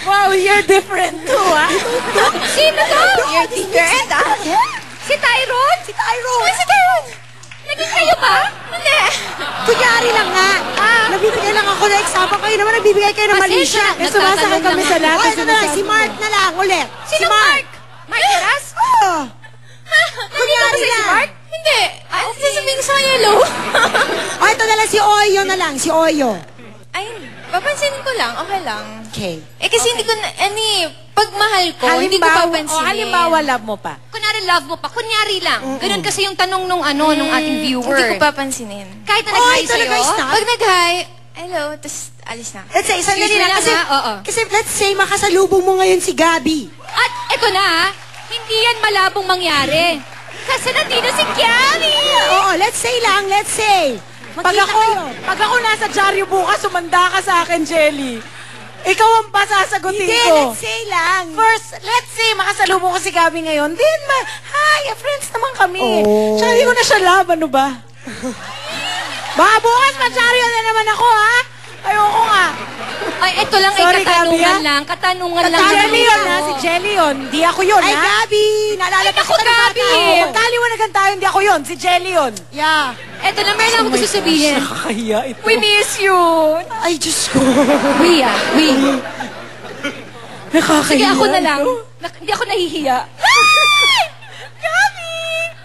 Wow, you're different too, ha? Sino to? You're different, ah. Si Tyrone? Si Tyrone. Si Tyrone. Naging kayo ba? Hindi. Kunyari lang nga. Nabibigay lang ako na example. Kayo naman nagbibigay kayo ng mali siya. Eh, sumasakay kami sa lahat. Ito na lang, si Mark na lang ulit. Sino Mark? Mark Heras? Oo. Kunyari lang. Si Mark? Hindi. Sasabihin ko sa kanya, hello. Ito na lang, si Oyo na lang. Si Oyo. Ay, papansinin ko lang. Okay lang. Okay. Kasi hindi ko na, pag mahal ko, hindi ko papansinin. Halimbawa, love mo pa. Kunyari, love mo pa. Kunyari lang. Ganun kasi yung tanong nung nung ating viewer. Hindi ko papansinin. Kahit na nag-hi ito sa'yo. nag-hi Pag nag-hi, hello, tapos alis na. Let's say, isang Excuse ganila. me lang, Kasi, ha? Oo. kasi let's say, makasalubong mo ngayon si Gabi. At eto na, hindi yan malabong mangyari. Kasi nandito si Kiani. Oo, let's say lang, let's say. Pag ako nasa dyaryo bukas, sumanda ka sa akin, Jelly. Ikaw ang pasasagutin Hindi, ko. let's say lang. First, let's say, makasalubong ko si Gabi ngayon. Then, hi, friends naman kami. Oh. Tsaka hindi ko na siya love, ano ba? Baka bukas, madyaryo na naman ako, ha? Ayoko nga. Ay, ito lang Sorry, ay katanungan Gabi, ha? lang. Katanungan lang. Jelly yun, naman ha? ako. Si Jelly yun. Di ako yun, Ay, ha? Gabi! Naalala Ay, naku, kita ng Gabi! bata. Oo, magkaliwanagan tayo, hindi ako yun. Si Jelly yun. Yeah. Ito na, meron ako gusto sabihin. Nakakahiya ito. We miss you. Ay, Diyos ko. We. Nakakahiya. Sige, ako na lang. ito. Hindi ako nahihiya.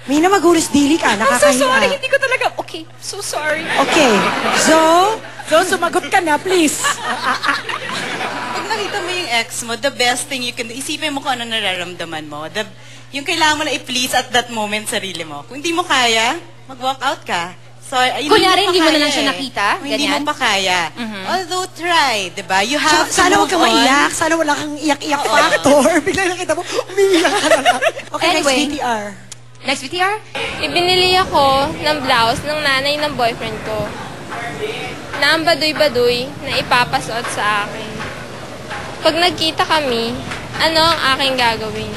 May na magulos dili ka, I'm so nakakahiya. sorry. Hindi ko talaga. Okay, so sorry. Okay. So, Sumagot ka na, please. Pag nakita mo yung ex mo, the best thing you can do, isipin mo kung ano nararamdaman mo. Yung kailangan mo na i-please at that moment sarili mo. Kung hindi mo kaya, mag-walk out ka. So, Kunyari, hindi mo na lang siya nakita? Kung hindi Ganyan? mo pa kaya. Although, try, di ba? You have to sana move huwag kang on. maiyak. Sana wala kang iyak-iyak factor. Biglang nakita mo, umiiyak ka na lang. Okay, Anyway. next VTR. Next VTR? Ibinili ako ng blouse ng nanay ng boyfriend ko. Na ang baduy-baduy na ipapasuot sa akin. Pag nagkita kami, ano ang aking gagawin?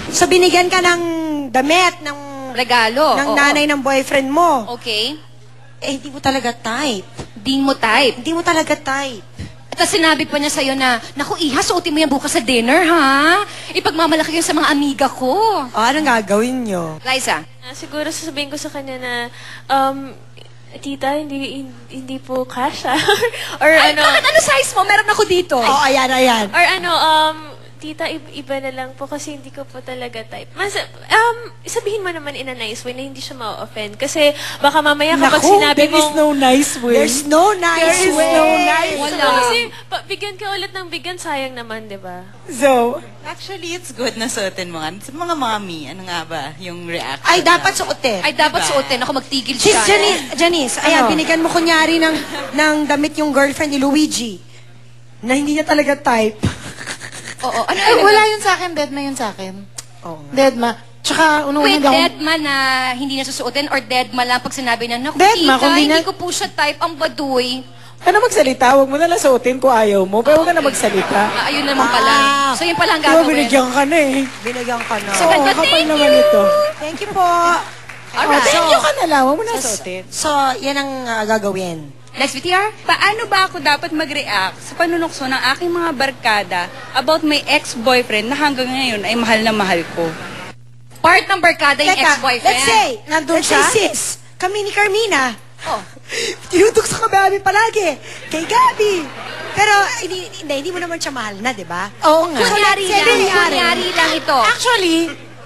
So, binigyan ka ng damit ng Regalo. Oo. nanay ng boyfriend mo. Okay. Eh, hindi mo talaga type. Di mo type. Hindi mo talaga type. Tapos sinabi pa niya sa'yo na, naku, Iha, suotin mo yan bukas sa dinner, ha? Ipagmamalaki yun sa mga amiga ko. Anong gagawin nyo? Liza? Siguro sasabihin ko sa kanya na, tita, hindi po kasha. Or Ay, ano, bakit ano size mo? Meron ako dito. Oh, ayan. or ano, tita, iba na lang po kasi hindi ko po talaga type. Sabihin mo naman in a nice way na hindi siya ma-offend. Kasi baka mamaya kapag Naku, sinabi there is mo, no nice way. There's no nice There is way. no nice Wala. kasi bigyan ka ulit ng bigyan, sayang naman, di ba? So, Actually, it's good na suotin mo nga. Sa mga mommy, ano nga ba yung reaction? Ay, dapat suotin. Ay, dapat suotin. Ako magtigil She's siya. Janice, ayan, binigyan mo kunyari ng damit yung girlfriend ni Luigi. Na hindi niya talaga type. Oo. Ano, Ay, wala yun sa akin. Dead na yun sa akin. Oo. Dead ma. Tsaka, Wait, hindi ako... dead man na hindi niya susuotin or dead man lang pag sinabi na, naku, Dead ma, tita, kung di hindi na- ko po siya type, ang baduy. ano magsalita? Huwag mo na lang suotin kung ayaw mo. Pero huwag ka na magsalita. Ayun naman pala. So, yun pala ang Diba, gagawin. binigyan ka na eh. Binigyan ka na. So, kapal naman ito. Thank you po. Alright. Thank you ka na lang. Huwag mo na suotin. So, yan ang gagawin. Next VTR? Paano ba ako dapat mag-react sa panunukso ng aking mga barkada about my ex-boyfriend na hanggang ngayon ay mahal na mahal ko? Part ng barkada yung Teka, ex-boyfriend. let's say, Nandun let's siya? say, sis, kami ni Carmina. Oh. Tinutukso ka ba namin palagi? Kay Gabi. Pero, hindi mo naman siya mahal na, di ba? Oo nga. Kunyari So, let's say, lang. Kunyari lang ito. Actually,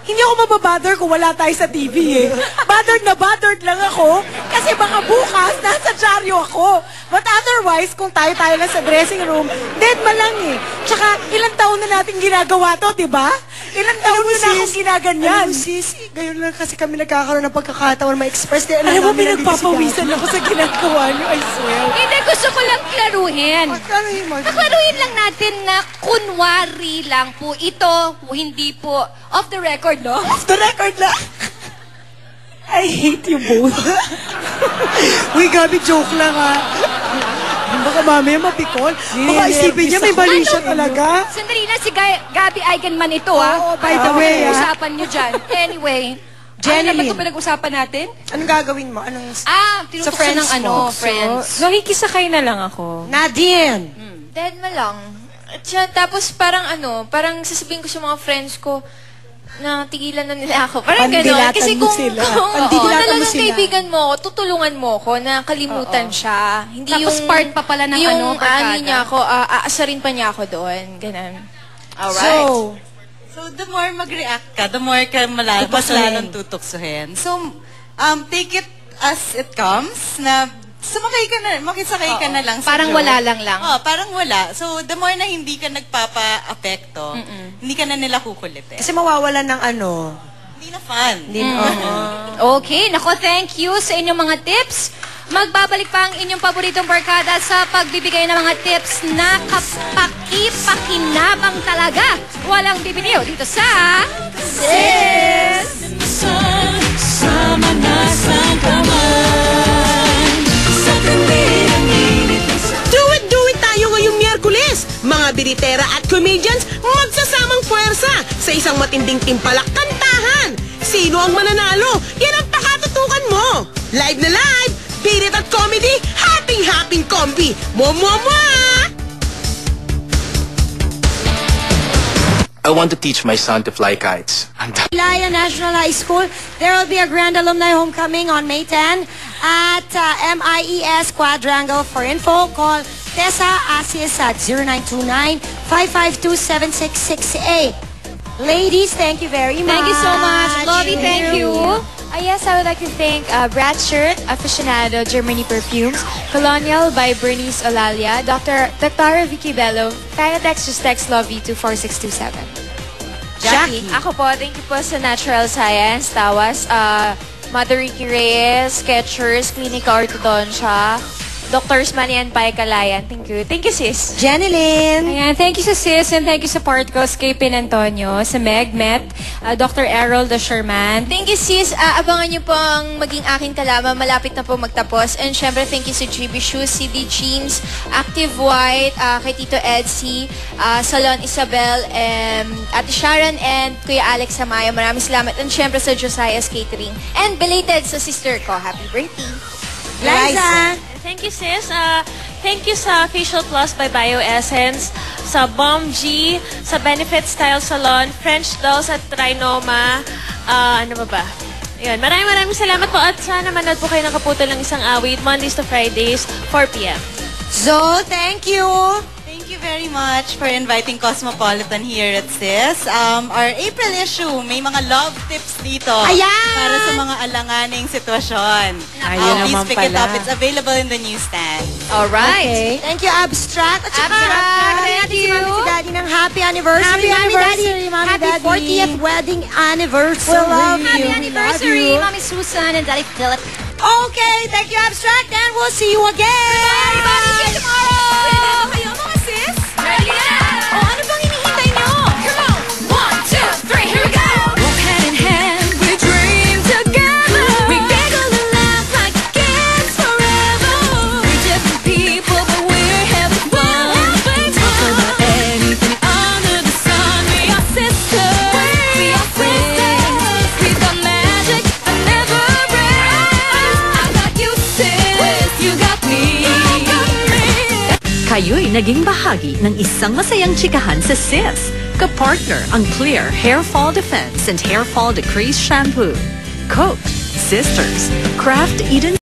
hindi ako mababother kung wala tayo sa TV eh. Bothered lang ako kasi baka bukas nasa dyaryo ako. But otherwise, kung tayo lang sa dressing room, dead man lang eh. Tsaka, ilang taon na natin ginagawa to, di ba? Ilang taon na akong ginaganyan. Alam mo, sis, gayon lang kasi kami nagkakaroon ng pagkakataon ma-express. Alam mo, pinagpapawisan ako sa ginagawa niyo, I swear. Hindi, gusto ko lang klaruhin. Klaruhin mo. Klaruhin lang natin na kunwari lang po ito, hindi po off the record, no? Off the record lang. I hate you both. Uy, Gabi, joke lang ha. Baka mamaya mapikol. Baka isipin niya may mali siya talaga. Sandali na, si Gabi Eigenman ito, Oo, by the way, ha? Usapan nyo dyan. Anyway, ano na ba ito pinag-usapan natin? Anong gagawin mo? Anong... Tinutok siya friends ng mo. friends. So, nakikisakay na lang ako. Nadine! Dead mo lang. Tapos parang parang sasabihin ko sa mga friends ko, na tigilan na nila ako. Parang gano'n. Kasi kung talagang kaibigan mo ako, tutulungan mo ako na kalimutan siya. Hindi tapos yung, part pa pala ng barkada. Niya ako, aasarin pa niya ako doon. Ganun. Alright. So, the more mag-react ka, the more ka mas lalong tutuksuhin. So, take it as it comes, na makisakay ka na lang sa parang joke. Wala lang. Parang wala. So, the more na hindi ka nagpapa-apekto, hindi ka na nila kukulitin. Kasi mawawalan ng Hindi na fun. Okay. Nako, thank you sa inyong mga tips. Magbabalik pa ang inyong paboritong barkada sa pagbibigay ng mga tips na kapaki-pakinabang talaga. Walang bibitiw dito sa Sis! Sa mga sangkaman, sa Do it tayo ngayong Miyerkules! Mga biritera at comedians magsasamang puwersa sa isang matinding timpalak kantahan. Sino ang mananalo? Yan ang pakatutukan mo! Live na live! Birit at comedy, happy combi! Mo! I want to teach my son to fly kites. Laya National High School, there will be a grand alumni homecoming on May 10 at MIES Quadrangle. For info, call Tessa Asias at 0929-552-7668. Ladies, thank you very much. Thank you so much. Lovey, thank you. Yes, I would like to thank Brad Shirt, Aficionado, Germany Perfumes, Colonial by Bernice Olalia, Dr. Vicky Bello, kaya just text Lovey to 4627. Jackie. Ako po, thank you po sa Natural Science, Tawas, Mother Ricky Reyes, Skechers, Clinica Ortodontia, Drs. Manny and Pai Calayan. Thank you. Thank you, sis. Jenny Lynn. Ayan, thank you sa sis and thank you sa Portcos kay Pin Antonio, sa Meg Met, Dr. Errol the Sherman. Thank you, sis. Abangan niyo po ang maging aking kalaman. Malapit na po magtapos. And syempre, thank you sa GB Shoes, CD Jeans, Active White, kay Tito Edsy, Salon Isabel, Ate Sharon, and Kuya Alex Amaya. Maraming salamat. And syempre sa Josiah's Catering. And belated sa sister ko. Happy birthday. Liza. Thank you, sis. Thank you sa Facial Plus by Bioessence, sa Bomb G, sa Benefit Style Salon, French Dolls at Trinoma. Ano ba? Yun. Maraming salamat po at sana manood po kayo ng Kaputol ng Isang Awit, Mondays to Fridays, 4 p.m. So, thank you. Thank you very much for inviting Cosmopolitan here at Sis. Our April issue, may mga love tips dito. Ayan! Para sa mga alanganing sitwasyon. Please pick it up. It's available in the newsstand. Alright. Okay. Thank you, Abstract. At saka, Thank you. Si Mami si Daddy ng happy anniversary. Happy anniversary, Mami Happy Daddy. 40th wedding anniversary. We love you. Happy anniversary, Mommy Susan and Daddy Philip. Okay, thank you, Abstract, and we'll see you again. Bye, tomorrow! Kayo mga sis? Ready na! O, ano bang hinihintay nyo? Come on! 1, 2, 3, here we go! Walk hand in hand, we dream together. We giggle and laugh like kids forever. We're different people, but we're having fun. Talk about anything under the sun. We are sisters. We are sisters. We've got magic that never breaks. I got you, sis. You got me. Kayo'y naging bahagi ng isang masayang chikahan sa Sis. Kapartner ang Clear Hair Fall Defense and Hair Fall Decrease Shampoo. Coke, Sisters, Kraft Eden